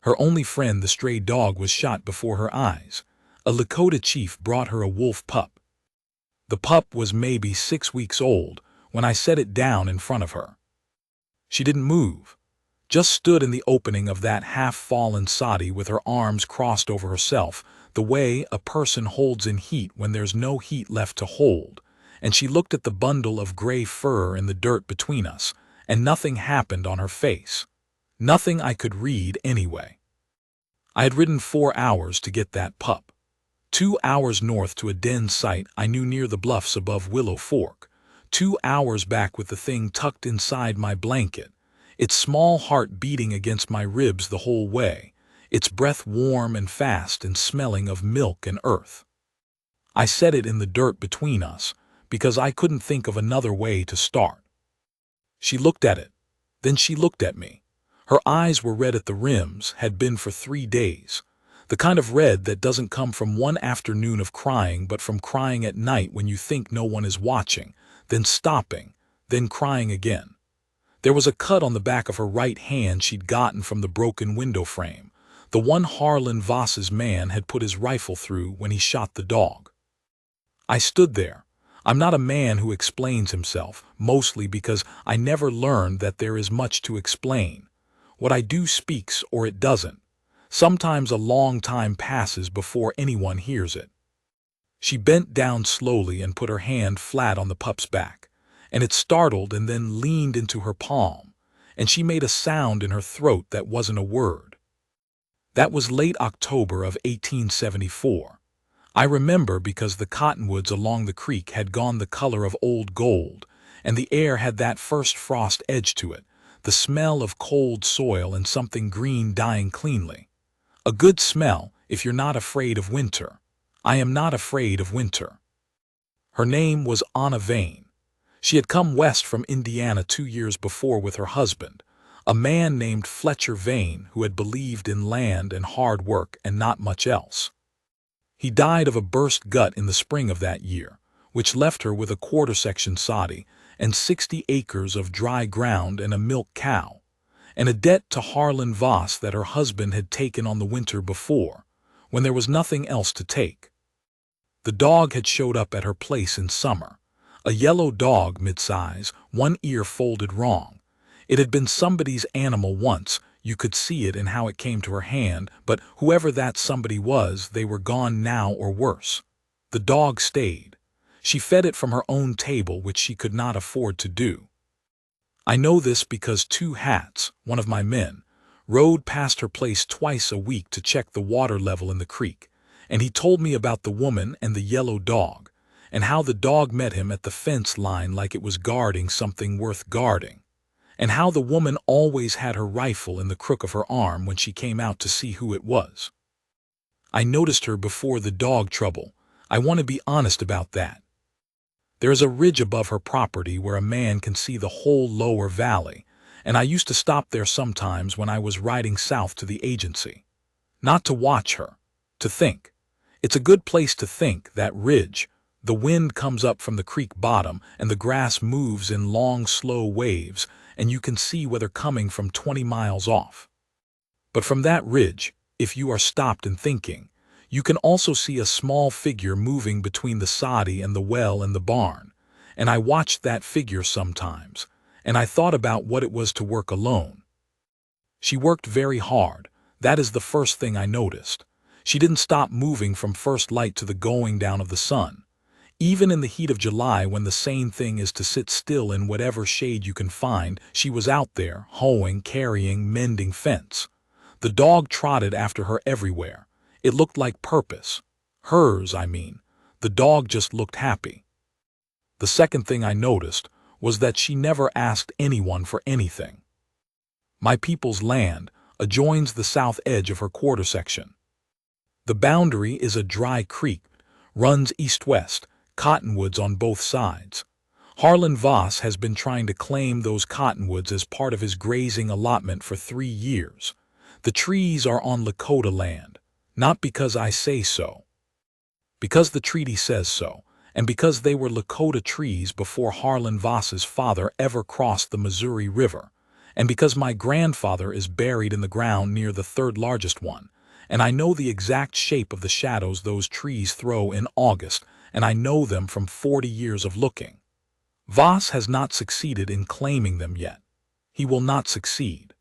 Her only friend, the stray dog, was shot before her eyes. A Lakota chief brought her a wolf pup. The pup was maybe 6 weeks old when I set it down in front of her. She didn't move, just stood in the opening of that half-fallen soddy with her arms crossed over herself, the way a person holds in heat when there's no heat left to hold, and she looked at the bundle of gray fur in the dirt between us, and nothing happened on her face. Nothing I could read anyway. I had ridden 4 hours to get that pup. 2 hours north to a den site I knew near the bluffs above Willow Fork. 2 hours back with the thing tucked inside my blanket, its small heart beating against my ribs the whole way, its breath warm and fast and smelling of milk and earth. I set it in the dirt between us because I couldn't think of another way to start. She looked at it. Then she looked at me. Her eyes were red at the rims, had been for 3 days. The kind of red that doesn't come from one afternoon of crying, but from crying at night when you think no one is watching, then stopping, then crying again. There was a cut on the back of her right hand she'd gotten from the broken window frame, the one Harlan Voss's man had put his rifle through when he shot the dog. I stood there. I'm not a man who explains himself, mostly because I never learned that there is much to explain. What I do speaks or it doesn't. Sometimes a long time passes before anyone hears it. She bent down slowly and put her hand flat on the pup's back, and it startled and then leaned into her palm, and she made a sound in her throat that wasn't a word. That was late October of 1874. I remember because the cottonwoods along the creek had gone the color of old gold, and the air had that first frost edge to it, the smell of cold soil and something green dying cleanly. A good smell if you're not afraid of winter. I am not afraid of winter. Her name was Anna Vane. She had come west from Indiana 2 years before with her husband, a man named Fletcher Vane who had believed in land and hard work and not much else. He died of a burst gut in the spring of that year, which left her with a quarter-section soddy and 60 acres of dry ground and a milk cow, and a debt to Harlan Voss that her husband had taken on the winter before, when there was nothing else to take. The dog had showed up at her place in summer, a yellow dog mid-size, one ear folded wrong. It had been somebody's animal once, you could see it in how it came to her hand, but whoever that somebody was, they were gone now or worse. The dog stayed. She fed it from her own table, which she could not afford to do. I know this because 2 hats, one of my men, rode past her place twice a week to check the water level in the creek, and he told me about the woman and the yellow dog, and how the dog met him at the fence line like it was guarding something worth guarding, and how the woman always had her rifle in the crook of her arm when she came out to see who it was. I noticed her before the dog trouble. I want to be honest about that. There is a ridge above her property where a man can see the whole lower valley, and I used to stop there sometimes when I was riding south to the agency. Not to watch her, to think. It's a good place to think, that ridge. The wind comes up from the creek bottom, and the grass moves in long, slow waves, and you can see where they're coming from 20 miles off. But from that ridge, if you are stopped and thinking, you can also see a small figure moving between the soddy and the well and the barn, and I watched that figure sometimes, and I thought about what it was to work alone. She worked very hard. That is the first thing I noticed. She didn't stop moving from first light to the going down of the sun. Even in the heat of July, when the sane thing is to sit still in whatever shade you can find, she was out there, hoeing, carrying, mending fence. The dog trotted after her everywhere. It looked like purpose. Hers, I mean. The dog just looked happy. The second thing I noticed was that she never asked anyone for anything. My people's land adjoins the south edge of her quarter section. The boundary is a dry creek, runs east-west, cottonwoods on both sides. Harlan Voss has been trying to claim those cottonwoods as part of his grazing allotment for 3 years. The trees are on Lakota land, not because I say so. Because the treaty says so, and because they were Lakota trees before Harlan Voss's father ever crossed the Missouri River, and because my grandfather is buried in the ground near the third largest one, and I know the exact shape of the shadows those trees throw in August, and I know them from 40 years of looking. Voss has not succeeded in claiming them yet. He will not succeed.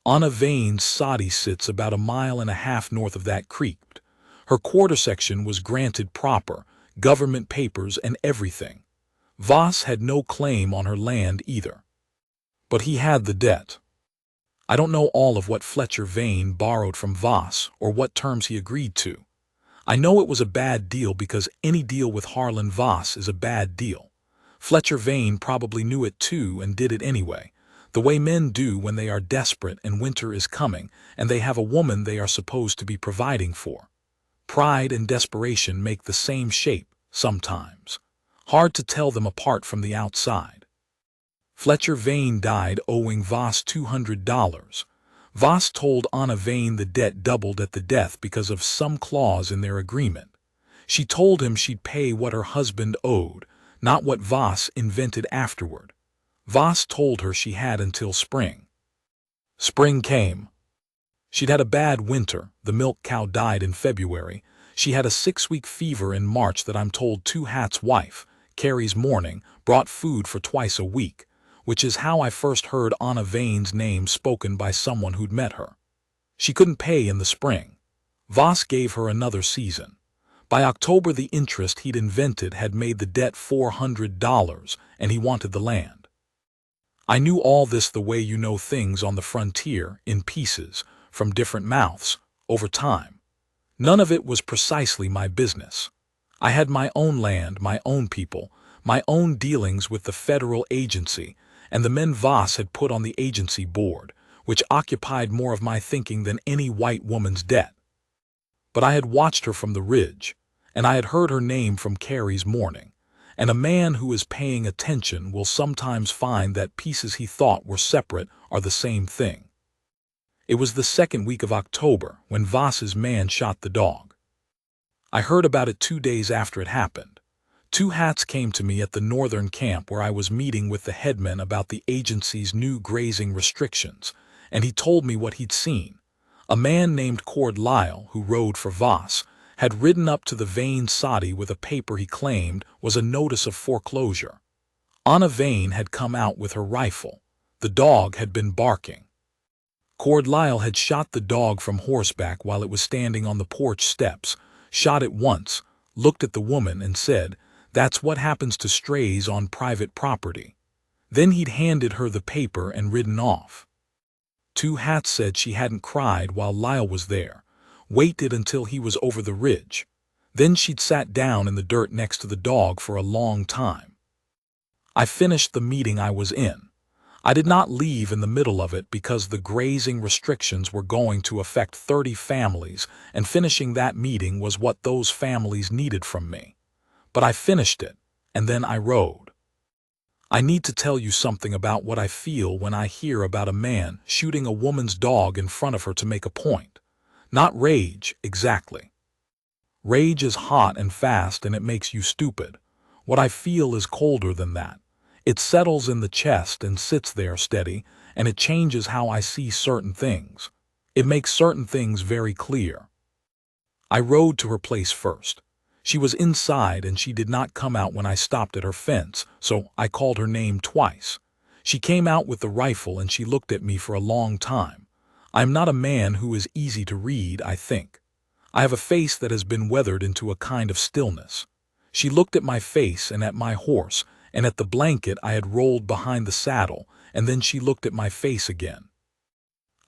Anna Vane's soddy sits about a mile and a half north of that creek. Her quarter section was granted proper, government papers and everything. Voss had no claim on her land either. But he had the debt. I don't know all of what Fletcher Vane borrowed from Voss or what terms he agreed to. I know it was a bad deal because any deal with Harlan Voss is a bad deal. Fletcher Vane probably knew it too and did it anyway, the way men do when they are desperate and winter is coming and they have a woman they are supposed to be providing for. Pride and desperation make the same shape, sometimes. Hard to tell them apart from the outside. Fletcher Vane died owing Voss $200. Voss told Anna Vane the debt doubled at the death because of some clause in their agreement. She told him she'd pay what her husband owed, not what Voss invented afterward. Voss told her she had until spring. Spring came. She'd had a bad winter. The milk cow died in February. She had a 6-week fever in March that I'm told Two Hats' wife, Carrie's mourning, brought food for twice a week, which is how I first heard Anna Vane's name spoken by someone who'd met her. She couldn't pay in the spring. Voss gave her another season. By October the interest he'd invented had made the debt $400, and he wanted the land. I knew all this the way you know things on the frontier, in pieces, from different mouths, over time. None of it was precisely my business. I had my own land, my own people, my own dealings with the federal agency, and the men Voss had put on the agency board, which occupied more of my thinking than any white woman's debt. But I had watched her from the ridge, and I had heard her name from Carrie's mourning, and a man who is paying attention will sometimes find that pieces he thought were separate are the same thing. It was the second week of October when Voss's man shot the dog. I heard about it 2 days after it happened. Two Hats came to me at the northern camp where I was meeting with the headman about the agency's new grazing restrictions, and he told me what he'd seen. A man named Cord Lyle, who rode for Voss, had ridden up to the Vane soddy with a paper he claimed was a notice of foreclosure. Anna Vane had come out with her rifle. The dog had been barking. Cord Lyle had shot the dog from horseback while it was standing on the porch steps, shot it once, looked at the woman and said, "That's what happens to strays on private property." Then he'd handed her the paper and ridden off. Two Hats said she hadn't cried while Lyle was there, waited until he was over the ridge. Then she'd sat down in the dirt next to the dog for a long time. I finished the meeting I was in. I did not leave in the middle of it because the grazing restrictions were going to affect 30 families, and finishing that meeting was what those families needed from me. But I finished it, and then I rode. I need to tell you something about what I feel when I hear about a man shooting a woman's dog in front of her to make a point. Not rage, exactly. Rage is hot and fast and it makes you stupid. What I feel is colder than that. It settles in the chest and sits there steady, and it changes how I see certain things. It makes certain things very clear. I rode to her place first. She was inside and she did not come out when I stopped at her fence, so I called her name twice. She came out with the rifle and she looked at me for a long time. I am not a man who is easy to read, I think. I have a face that has been weathered into a kind of stillness. She looked at my face and at my horse, and at the blanket I had rolled behind the saddle, and then she looked at my face again.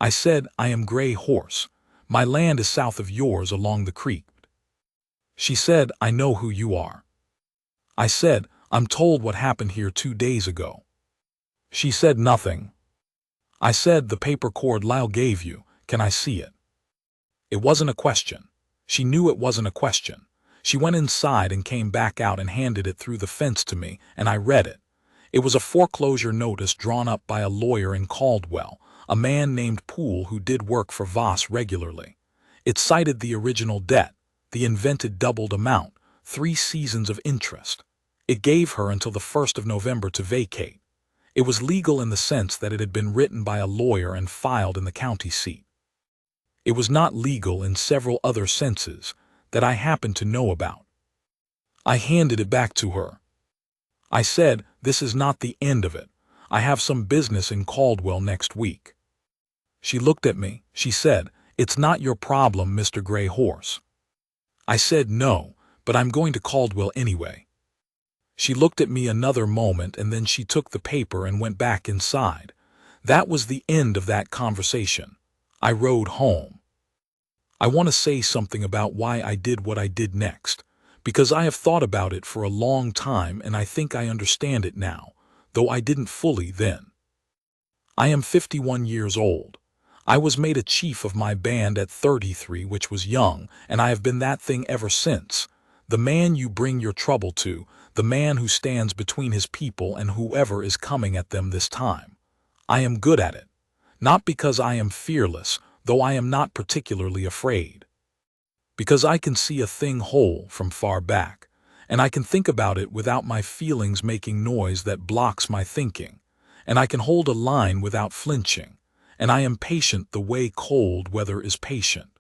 I said, "I am Gray Horse. My land is south of yours along the creek." She said, "I know who you are." I said, "I'm told what happened here 2 days ago." She said nothing. I said, "The paper Cord Lyle gave you, can I see it?" It wasn't a question. She knew it wasn't a question. She went inside and came back out and handed it through the fence to me, and I read it. It was a foreclosure notice drawn up by a lawyer in Caldwell, a man named Poole who did work for Voss regularly. It cited the original debt, the invented doubled amount, 3 seasons of interest. It gave her until the 1st of November to vacate. It was legal in the sense that it had been written by a lawyer and filed in the county seat. It was not legal in several other senses that I happened to know about. I handed it back to her. I said, "This is not the end of it. I have some business in Caldwell next week." She looked at me. She said, "It's not your problem, Mr. Gray Horse." I said, "No, but I'm going to Caldwell anyway." She looked at me another moment and then she took the paper and went back inside. That was the end of that conversation. I rode home. I want to say something about why I did what I did next, because I have thought about it for a long time and I think I understand it now, though I didn't fully then. I am 51 years old. I was made a chief of my band at 33, which was young, and I have been that thing ever since. The man you bring your trouble to, the man who stands between his people and whoever is coming at them this time. I am good at it. Not because I am fearless, though I am not particularly afraid. Because I can see a thing whole from far back, and I can think about it without my feelings making noise that blocks my thinking, and I can hold a line without flinching, and I am patient the way cold weather is patient.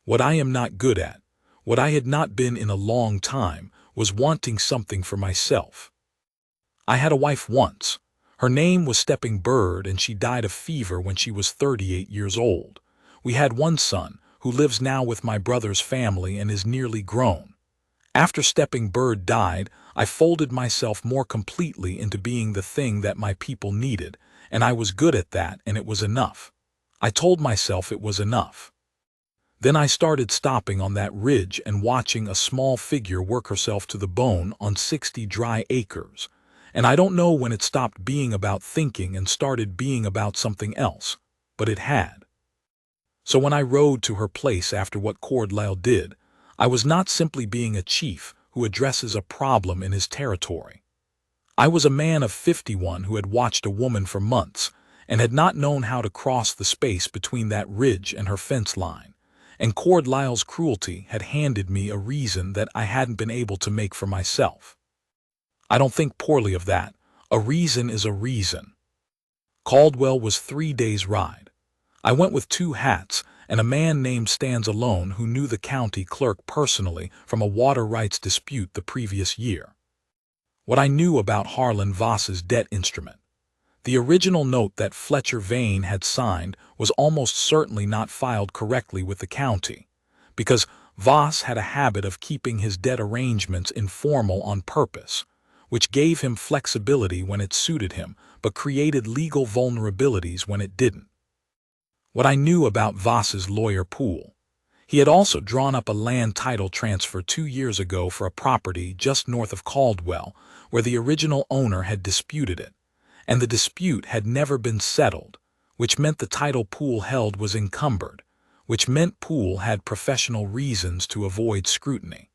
What I am not good at, what I had not been in a long time, was wanting something for myself. I had a wife once. Her name was Stepping Bird, and she died of fever when she was 38 years old. We had one son, who lives now with my brother's family and is nearly grown. After Stepping Bird died, I folded myself more completely into being the thing that my people needed, and I was good at that, and it was enough. I told myself it was enough. Then I started stopping on that ridge and watching a small figure work herself to the bone on 60 dry acres, and I don't know when it stopped being about thinking and started being about something else, but it had. So when I rode to her place after what Cordlyle did, I was not simply being a chief who addresses a problem in his territory. I was a man of 51 who had watched a woman for months and had not known how to cross the space between that ridge and her fence line, and Cordlyle's cruelty had handed me a reason that I hadn't been able to make for myself. I don't think poorly of that. A reason is a reason. Caldwell was 3 days' ride. I went with 2 hats and a man named Stands Alone who knew the county clerk personally from a water rights dispute the previous year. What I knew about Harlan Voss's debt instrument. The original note that Fletcher Vane had signed was almost certainly not filed correctly with the county, because Voss had a habit of keeping his debt arrangements informal on purpose, which gave him flexibility when it suited him, but created legal vulnerabilities when it didn't. What I knew about Voss's lawyer pool. He had also drawn up a land title transfer 2 years ago for a property just north of Caldwell, where the original owner had disputed it, and the dispute had never been settled, which meant the title Poole held was encumbered, which meant Poole had professional reasons to avoid scrutiny.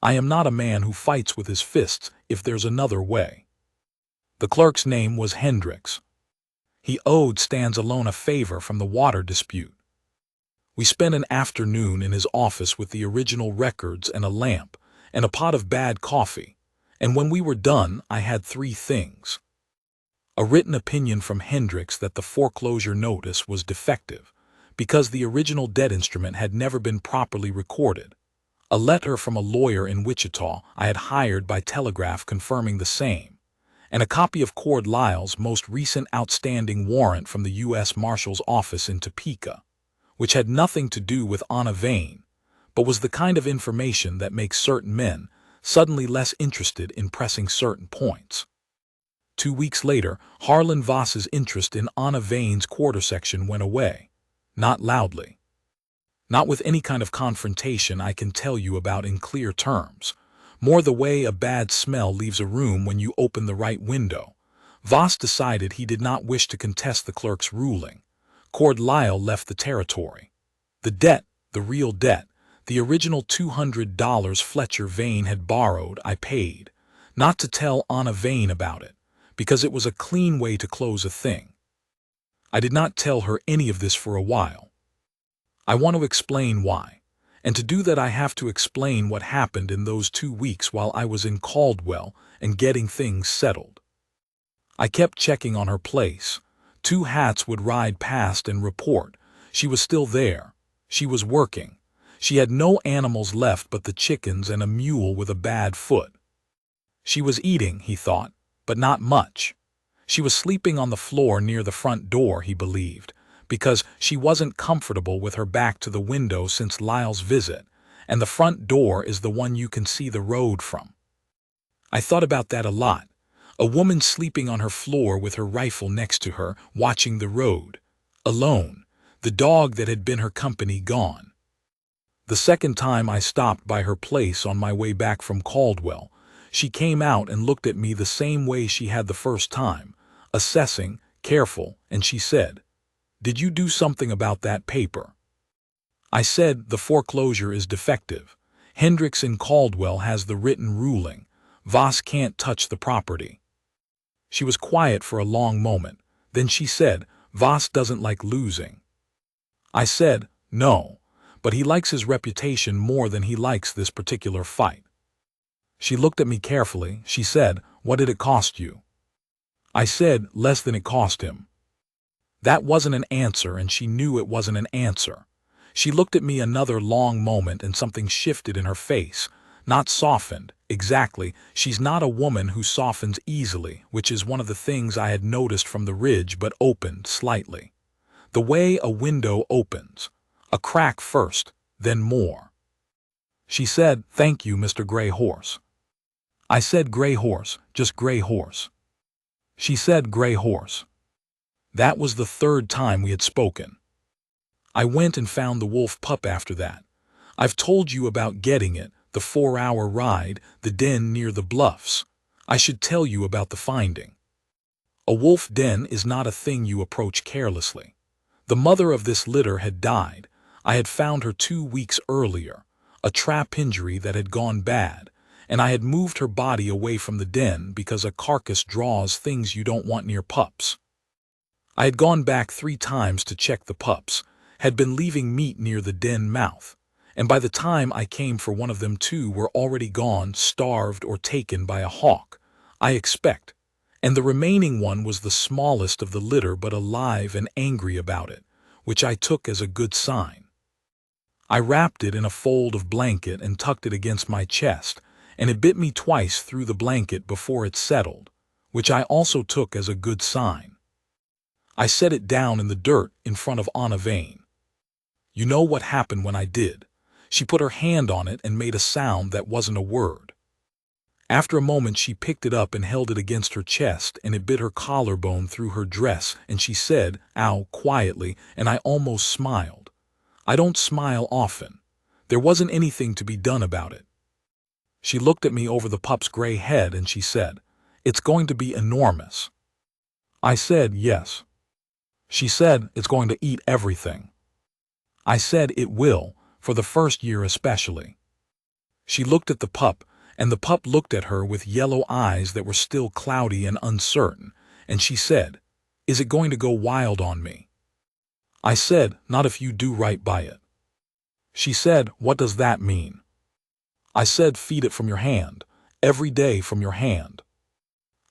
I am not a man who fights with his fists if there's another way. The clerk's name was Hendricks. He owed Stands Alone a favor from the water dispute. We spent an afternoon in his office with the original records and a lamp and a pot of bad coffee, and when we were done I had 3 things. A written opinion from Hendricks that the foreclosure notice was defective because the original debt instrument had never been properly recorded. A letter from a lawyer in Wichita I had hired by telegraph confirming the same, and a copy of Cordlyle's most recent outstanding warrant from the U.S. Marshal's office in Topeka, which had nothing to do with Anna Vane, but was the kind of information that makes certain men suddenly less interested in pressing certain points. 2 weeks later, Harlan Voss's interest in Anna Vane's quarter section went away, not loudly. Not with any kind of confrontation I can tell you about in clear terms, more the way a bad smell leaves a room when you open the right window. Voss decided he did not wish to contest the clerk's ruling. Cordlyle left the territory. The debt, the real debt, the original $200 Fletcher Vane had borrowed, I paid, not to tell Anna Vane about it, because it was a clean way to close a thing. I did not tell her any of this for a while. I want to explain why, and to do that I have to explain what happened in those 2 weeks while I was in Caldwell and getting things settled. I kept checking on her place. 2 hats would ride past and report. She was still there. She was working. She had no animals left but the chickens and a mule with a bad foot. She was eating, he thought, but not much. She was sleeping on the floor near the front door, he believed, because she wasn't comfortable with her back to the window since Lyle's visit, and the front door is the one you can see the road from. I thought about that a lot. A woman sleeping on her floor with her rifle next to her, watching the road. Alone. The dog that had been her company gone. The second time I stopped by her place on my way back from Caldwell, she came out and looked at me the same way she had the first time, assessing, careful, and she said, "Did you do something about that paper?" I said, "The foreclosure is defective. Hendricks in Caldwell has the written ruling. Voss can't touch the property." She was quiet for a long moment. Then she said, "Voss doesn't like losing." I said, "No, but he likes his reputation more than he likes this particular fight." She looked at me carefully. She said, "What did it cost you?" I said, "Less than it cost him." That wasn't an answer, and she knew it wasn't an answer. She looked at me another long moment, and something shifted in her face. Not softened, exactly. She's not a woman who softens easily, which is one of the things I had noticed from the ridge, but opened slightly. The way a window opens. A crack first, then more. She said, "Thank you, Mr. Gray Horse." I said, "Gray Horse, just Gray Horse." She said, "Gray Horse." That was the third time we had spoken. I went and found the wolf pup after that. I've told you about getting it, the 4-hour ride, the den near the bluffs. I should tell you about the finding. A wolf den is not a thing you approach carelessly. The mother of this litter had died. I had found her 2 weeks earlier, a trap injury that had gone bad, and I had moved her body away from the den because a carcass draws things you don't want near pups. I had gone back 3 times to check the pups, had been leaving meat near the den mouth, and by the time I came for one of them 2 were already gone, starved or taken by a hawk, I expect, and the remaining one was the smallest of the litter but alive and angry about it, which I took as a good sign. I wrapped it in a fold of blanket and tucked it against my chest, and it bit me twice through the blanket before it settled, which I also took as a good sign. I set it down in the dirt in front of Anna Vane. You know what happened when I did. She put her hand on it and made a sound that wasn't a word. After a moment she picked it up and held it against her chest, and it bit her collarbone through her dress, and she said, "Ow," quietly, and I almost smiled. I don't smile often. There wasn't anything to be done about it. She looked at me over the pup's gray head and she said, "It's going to be enormous." I said, "Yes." She said, "It's going to eat everything." I said, "It will, for the first year especially." She looked at the pup, and the pup looked at her with yellow eyes that were still cloudy and uncertain, and she said, "Is it going to go wild on me?" I said, "Not if you do right by it." She said, "What does that mean?" I said, "Feed it from your hand, every day from your hand.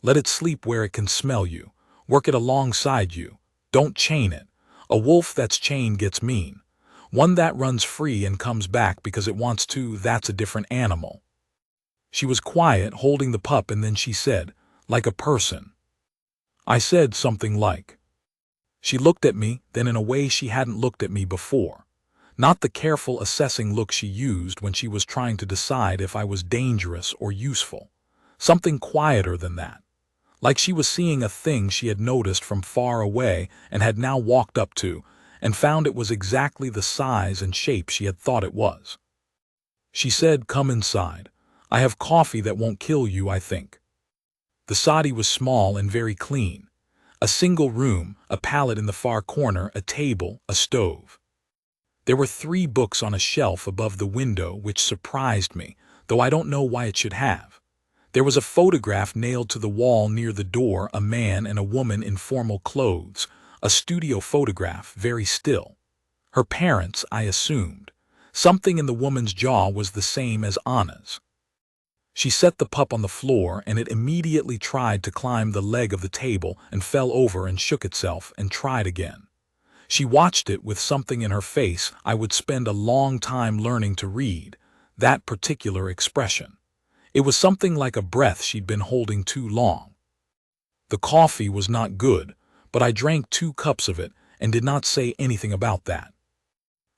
Let it sleep where it can smell you, work it alongside you, don't chain it. A wolf that's chained gets mean. One that runs free and comes back because it wants to, that's a different animal." She was quiet, holding the pup, and then she said, "Like a person." I said something like. She looked at me, then in a way she hadn't looked at me before. Not the careful, assessing look she used when she was trying to decide if I was dangerous or useful. Something quieter than that. Like she was seeing a thing she had noticed from far away and had now walked up to, and found it was exactly the size and shape she had thought it was. She said, "Come inside. I have coffee that won't kill you, I think." The sadi was small and very clean. A single room, a pallet in the far corner, a table, a stove. There were 3 books on a shelf above the window, which surprised me, though I don't know why it should have. There was a photograph nailed to the wall near the door, a man and a woman in formal clothes, a studio photograph, very still. Her parents, I assumed. Something in the woman's jaw was the same as Anna's. She set the pup on the floor and it immediately tried to climb the leg of the table and fell over and shook itself and tried again. She watched it with something in her face I would spend a long time learning to read, that particular expression. It was something like a breath she'd been holding too long. The coffee was not good, but I drank 2 cups of it and did not say anything about that.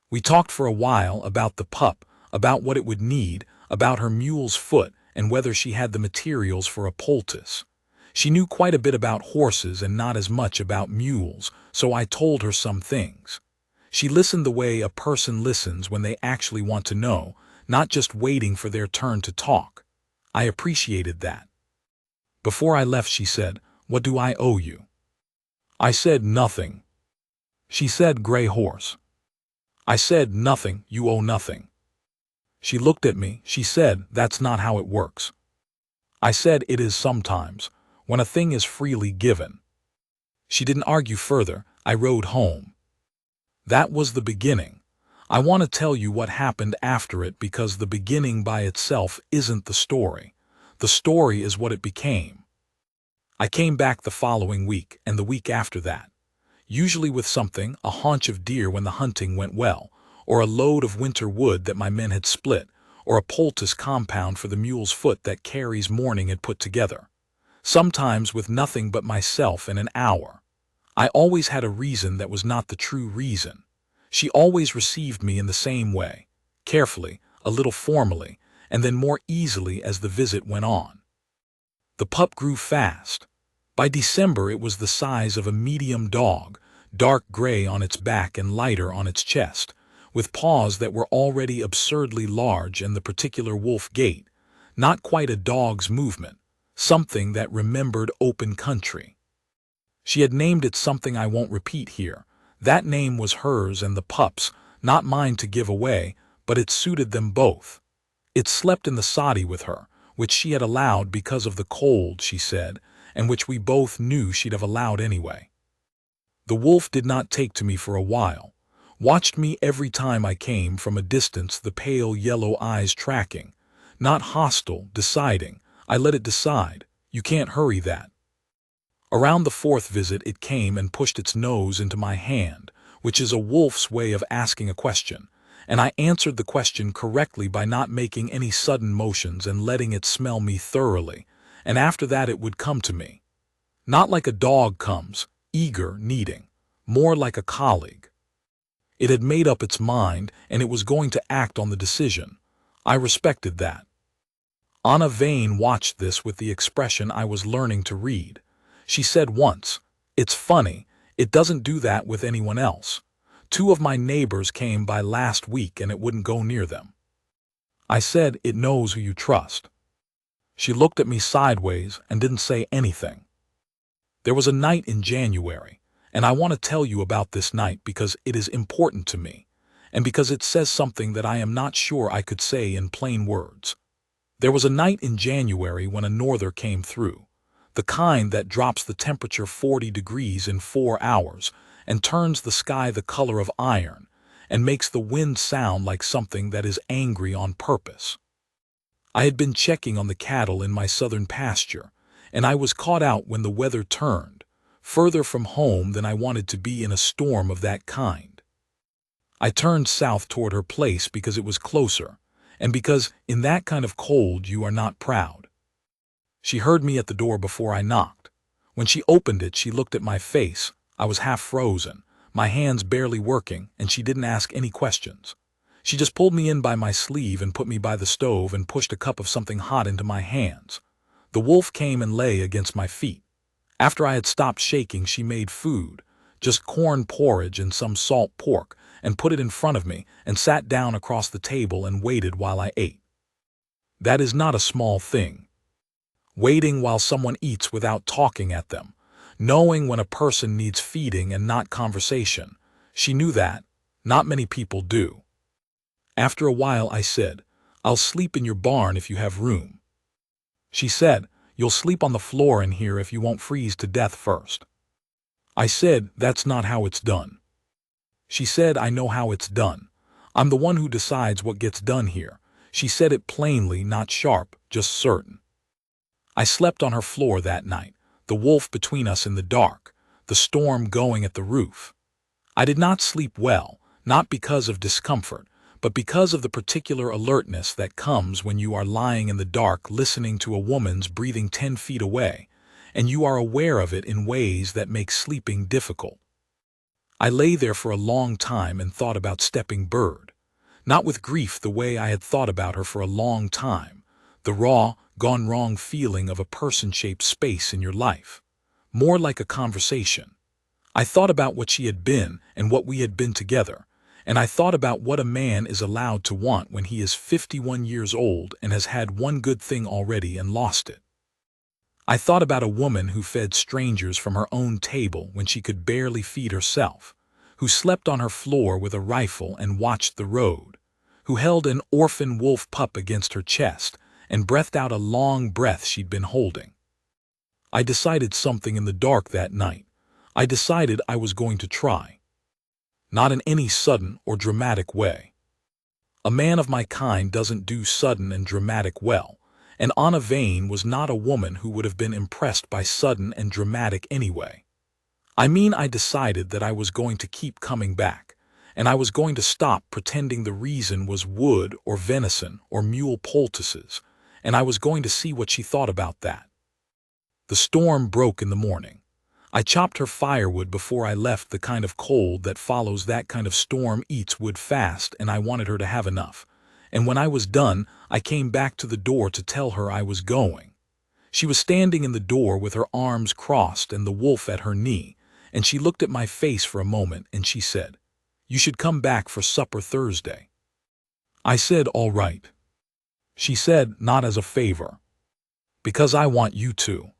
We talked for a while about the pup, about what it would need, about her mule's foot, and whether she had the materials for a poultice. She knew quite a bit about horses and not as much about mules, so I told her some things. She listened the way a person listens when they actually want to know, not just waiting for their turn to talk. I appreciated that. Before I left, she said, "What do I owe you?" I said, "Nothing." She said, "Gray horse." I said, "Nothing, you owe nothing." She looked at me, she said, "That's not how it works." I said, "It is sometimes, when a thing is freely given." She didn't argue further. I rode home. That was the beginning. I want to tell you what happened after it because the beginning by itself isn't the story. The story is what it became. I came back the following week and the week after that. Usually with something, a haunch of deer when the hunting went well, or a load of winter wood that my men had split, or a poultice compound for the mule's foot that Carrie's morning had put together. Sometimes with nothing but myself in an hour. I always had a reason that was not the true reason. She always received me in the same way, carefully, a little formally, and then more easily as the visit went on. The pup grew fast. By December it was the size of a medium dog, dark gray on its back and lighter on its chest, with paws that were already absurdly large and the particular wolf gait, not quite a dog's movement, something that remembered open country. She had named it something I won't repeat here. That name was hers and the pup's, not mine to give away, but it suited them both. It slept in the soddy with her, which she had allowed because of the cold, she said, and which we both knew she'd have allowed anyway. The wolf did not take to me for a while, watched me every time I came from a distance, the pale yellow eyes tracking, not hostile, deciding. I let it decide. You can't hurry that. Around the 4th visit it came and pushed its nose into my hand, which is a wolf's way of asking a question, and I answered the question correctly by not making any sudden motions and letting it smell me thoroughly, and after that it would come to me. Not like a dog comes, eager, needing, more like a colleague. It had made up its mind and it was going to act on the decision. I respected that. Anna Vane watched this with the expression I was learning to read. She said once, "It's funny, it doesn't do that with anyone else. 2 of my neighbors came by last week and it wouldn't go near them." I said, "It knows who you trust." She looked at me sideways and didn't say anything. There was a night in January, and I want to tell you about this night because it is important to me, and because it says something that I am not sure I could say in plain words. There was a night in January when a norther came through, the kind that drops the temperature 40 degrees in 4 hours and turns the sky the color of iron and makes the wind sound like something that is angry on purpose. I had been checking on the cattle in my southern pasture, and I was caught out when the weather turned, further from home than I wanted to be in a storm of that kind. I turned south toward her place because it was closer, and because in that kind of cold you are not proud. She heard me at the door before I knocked. When she opened it, she looked at my face. I was half frozen, my hands barely working, and she didn't ask any questions. She just pulled me in by my sleeve and put me by the stove and pushed a cup of something hot into my hands. The wolf came and lay against my feet. After I had stopped shaking, she made food, just corn porridge and some salt pork, and put it in front of me and sat down across the table and waited while I ate. That is not a small thing. Waiting while someone eats without talking at them, knowing when a person needs feeding and not conversation. She knew that. Not many people do. After a while I said, "I'll sleep in your barn if you have room." She said, "You'll sleep on the floor in here if you won't freeze to death first." I said, "That's not how it's done." She said, "I know how it's done. I'm the one who decides what gets done here." She said it plainly, not sharp, just certain. I slept on her floor that night, the wolf between us in the dark, the storm going at the roof. I did not sleep well, not because of discomfort, but because of the particular alertness that comes when you are lying in the dark listening to a woman's breathing 10 feet away, and you are aware of it in ways that make sleeping difficult. I lay there for a long time and thought about stepping bird, not with grief the way I had thought about her for a long time, the raw, gone wrong feeling of a person-shaped space in your life, more like a conversation. I thought about what she had been and what we had been together, and I thought about what a man is allowed to want when he is 51 years old and has had one good thing already and lost it. I thought about a woman who fed strangers from her own table when she could barely feed herself, who slept on her floor with a rifle and watched the road, who held an orphan wolf pup against her chest and breathed out a long breath she'd been holding. I decided something in the dark that night. I decided I was going to try. Not in any sudden or dramatic way. A man of my kind doesn't do sudden and dramatic well, and Anna Vane was not a woman who would have been impressed by sudden and dramatic anyway. I mean, I decided that I was going to keep coming back, and I was going to stop pretending the reason was wood or venison or mule poultices, and I was going to see what she thought about that. The storm broke in the morning. I chopped her firewood before I left. The kind of cold that follows that kind of storm eats wood fast, and I wanted her to have enough. And when I was done, I came back to the door to tell her I was going. She was standing in the door with her arms crossed and the wolf at her knee, and she looked at my face for a moment and she said, "You should come back for supper Thursday." I said, "All right." She said, "Not as a favor. Because I want you to."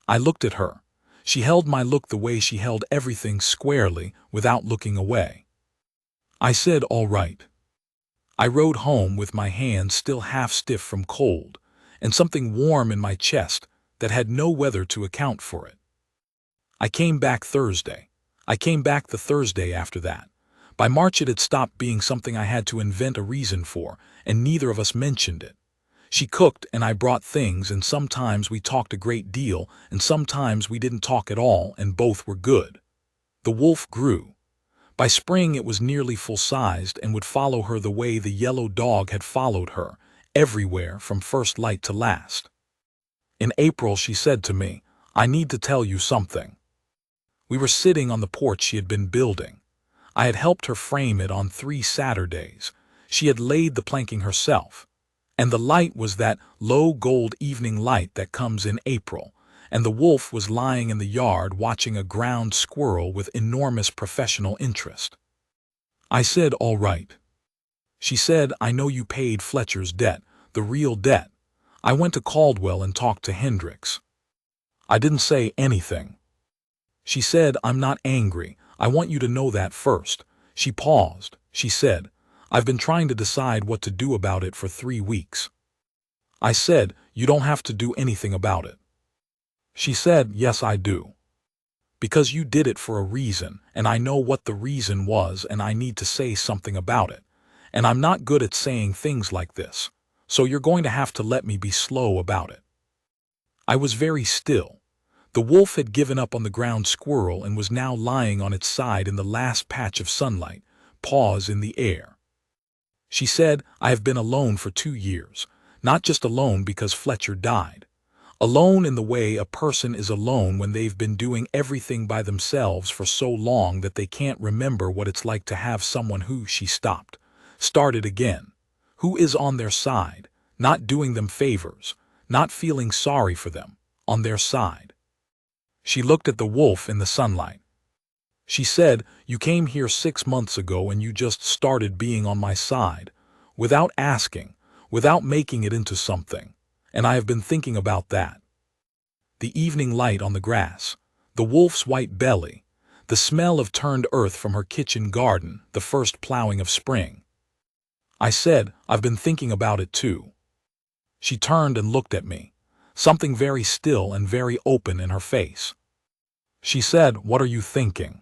I looked at her. She held my look the way she held everything, squarely, without looking away. I said, "All right." I rode home with my hands still half stiff from cold, and something warm in my chest that had no weather to account for it. I came back Thursday. I came back the Thursday after that. By March it had stopped being something I had to invent a reason for, and neither of us mentioned it. She cooked and I brought things, and sometimes we talked a great deal, and sometimes we didn't talk at all, and both were good. The wolf grew. By spring it was nearly full-sized and would follow her the way the yellow dog had followed her, everywhere from first light to last. In April she said to me, "I need to tell you something." We were sitting on the porch she had been building. I had helped her frame it on 3 Saturdays. She had laid the planking herself. And the light was that low gold evening light that comes in April, and the wolf was lying in the yard watching a ground squirrel with enormous professional interest. I said, "All right." She said, "I know you paid Fletcher's debt, the real debt. I went to Caldwell and talked to Hendricks." I didn't say anything. She said, "I'm not angry. I want you to know that first." She paused. She said, "I've been trying to decide what to do about it for 3 weeks." I said, "You don't have to do anything about it." She said, "Yes, I do. Because you did it for a reason, and I know what the reason was, and I need to say something about it. And I'm not good at saying things like this, so you're going to have to let me be slow about it." I was very still. The wolf had given up on the ground squirrel and was now lying on its side in the last patch of sunlight, paws in the air. She said, "I have been alone for 2 years, not just alone because Fletcher died. Alone in the way a person is alone when they've been doing everything by themselves for so long that they can't remember what it's like to have someone who," she stopped, "started again, who is on their side, not doing them favors, not feeling sorry for them, on their side." She looked at the wolf in the sunlight. She said, "You came here 6 months ago and you just started being on my side, without asking, without making it into something, and I have been thinking about that." The evening light on the grass, the wolf's white belly, the smell of turned earth from her kitchen garden, the first plowing of spring. I said, "I've been thinking about it too." She turned and looked at me, something very still and very open in her face. She said, "What are you thinking?"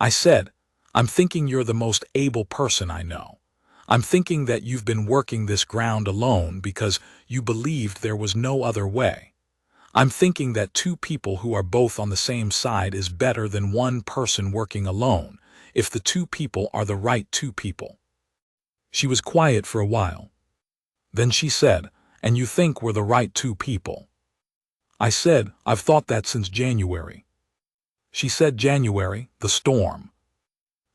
I said, "I'm thinking you're the most able person I know. I'm thinking that you've been working this ground alone because you believed there was no other way. I'm thinking that two people who are both on the same side is better than one person working alone, if the two people are the right two people." She was quiet for a while. Then she said, "And you think we're the right two people?" I said, "I've thought that since January." She said, "January, the storm."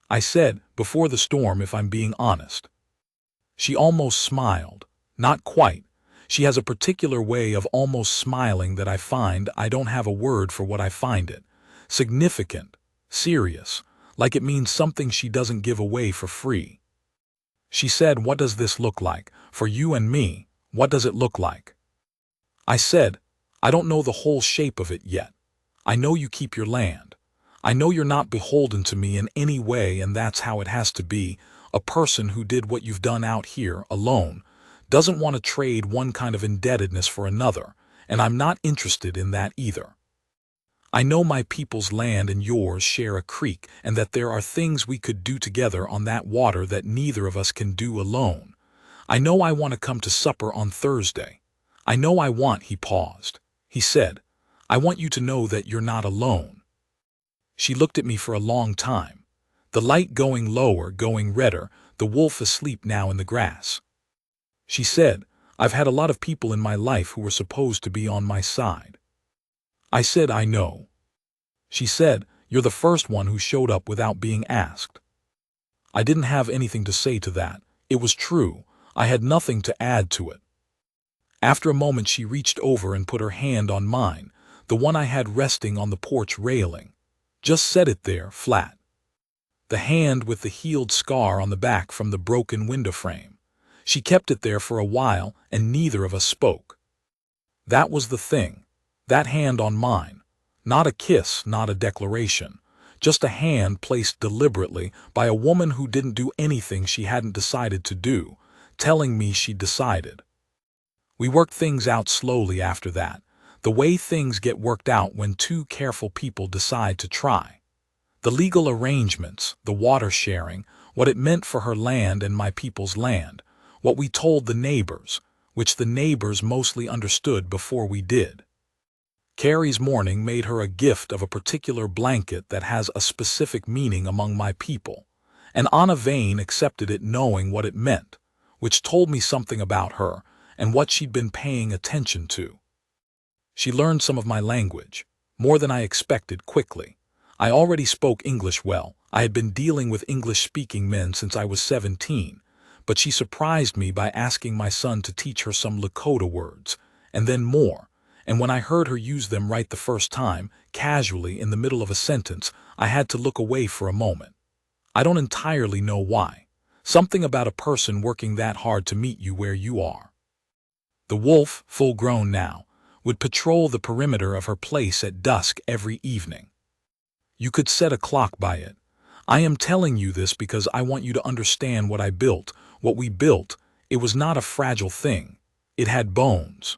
I said, "Before the storm, if I'm being honest." She almost smiled. Not quite. She has a particular way of almost smiling that I don't have a word for what I find it. Significant, serious, like it means something she doesn't give away for free. She said, "What does this look like? For you and me, what does it look like?" I said, "I don't know the whole shape of it yet. I know you keep your land. I know you're not beholden to me in any way, and that's how it has to be. A person who did what you've done out here, alone, doesn't want to trade one kind of indebtedness for another, and I'm not interested in that either. I know my people's land and yours share a creek, and that there are things we could do together on that water that neither of us can do alone. I know I want to come to supper on Thursday. I know I want," he paused. He said, "I want you to know that you're not alone." She looked at me for a long time. The light going lower, going redder, the wolf asleep now in the grass. She said, "I've had a lot of people in my life who were supposed to be on my side." I said, "I know." She said, "You're the first one who showed up without being asked." I didn't have anything to say to that. It was true. I had nothing to add to it. After a moment she reached over and put her hand on mine, the one I had resting on the porch railing. Just set it there, flat. The hand with the healed scar on the back from the broken window frame. She kept it there for a while, and neither of us spoke. That was the thing. That hand on mine. Not a kiss, not a declaration. Just a hand placed deliberately by a woman who didn't do anything she hadn't decided to do, telling me she'd decided. We worked things out slowly after that, the way things get worked out when two careful people decide to try. The legal arrangements, the water sharing, what it meant for her land and my people's land, what we told the neighbors, which the neighbors mostly understood before we did. Carrie's mourning made her a gift of a particular blanket that has a specific meaning among my people, and Anna Vane accepted it knowing what it meant, which told me something about her and what she'd been paying attention to. She learned some of my language, more than I expected, quickly. I already spoke English well. I had been dealing with English-speaking men since I was 17, but she surprised me by asking my son to teach her some Lakota words, and then more, and when I heard her use them right the first time, casually in the middle of a sentence, I had to look away for a moment. I don't entirely know why. Something about a person working that hard to meet you where you are. The wolf, full grown now, would patrol the perimeter of her place at dusk every evening. You could set a clock by it. I am telling you this because I want you to understand what I built, what we built. It was not a fragile thing. It had bones.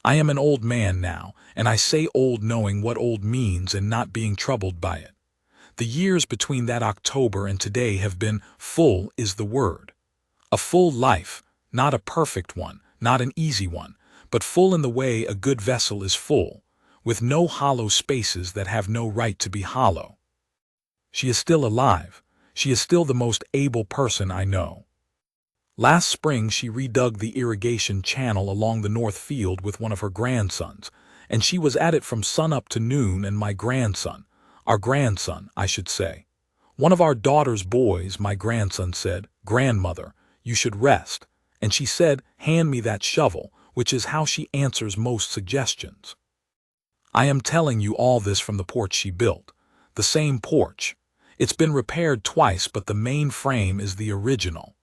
I am an old man now, and I say old knowing what old means and not being troubled by it. The years between that October and today have been, full is the word. A full life, not a perfect one, not an easy one, but full in the way a good vessel is full, with no hollow spaces that have no right to be hollow. She is still alive. She is still the most able person I know. Last spring she redug the irrigation channel along the north field with one of her grandsons, and she was at it from sunup to noon, and my grandson, our grandson, I should say. One of our daughter's boys, my grandson, said, "Grandmother, you should rest," and she said, "Hand me that shovel," which is how she answers most suggestions. I am telling you all this from the porch she built. The same porch. It's been repaired twice, but the main frame is the original.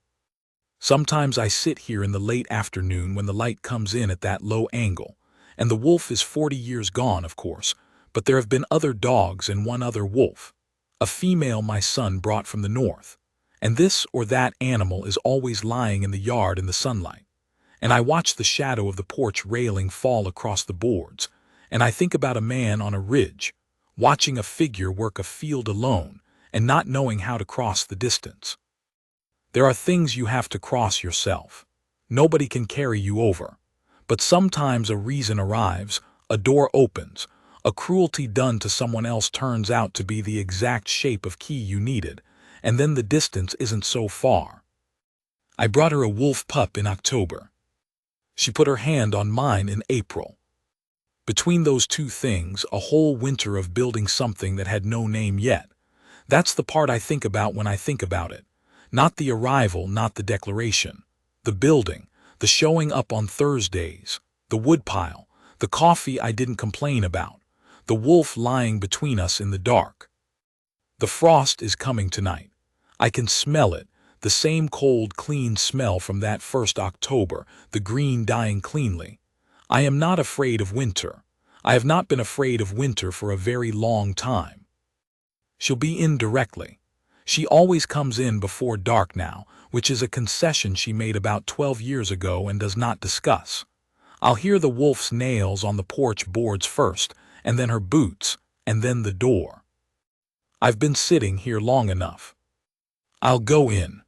Sometimes I sit here in the late afternoon when the light comes in at that low angle, and the wolf is 40 years gone, of course, but there have been other dogs and one other wolf, a female my son brought from the north, and this or that animal is always lying in the yard in the sunlight, and I watch the shadow of the porch railing fall across the boards, and I think about a man on a ridge, watching a figure work a field alone and not knowing how to cross the distance. There are things you have to cross yourself. Nobody can carry you over. But sometimes a reason arrives, a door opens, a cruelty done to someone else turns out to be the exact shape of key you needed, and then the distance isn't so far. I brought her a wolf pup in October. She put her hand on mine in April. Between those two things, a whole winter of building something that had no name yet. That's the part I think about when I think about it. Not the arrival, not the declaration. The building, the showing up on Thursdays, the woodpile, the coffee I didn't complain about, the wolf lying between us in the dark. The frost is coming tonight. I can smell it, the same cold, clean smell from that first October, the green dying cleanly. I am not afraid of winter. I have not been afraid of winter for a very long time. She'll be in directly. She always comes in before dark now, which is a concession she made about 12 years ago and does not discuss. I'll hear the wolf's nails on the porch boards first, and then her boots, and then the door. I've been sitting here long enough. I'll go in.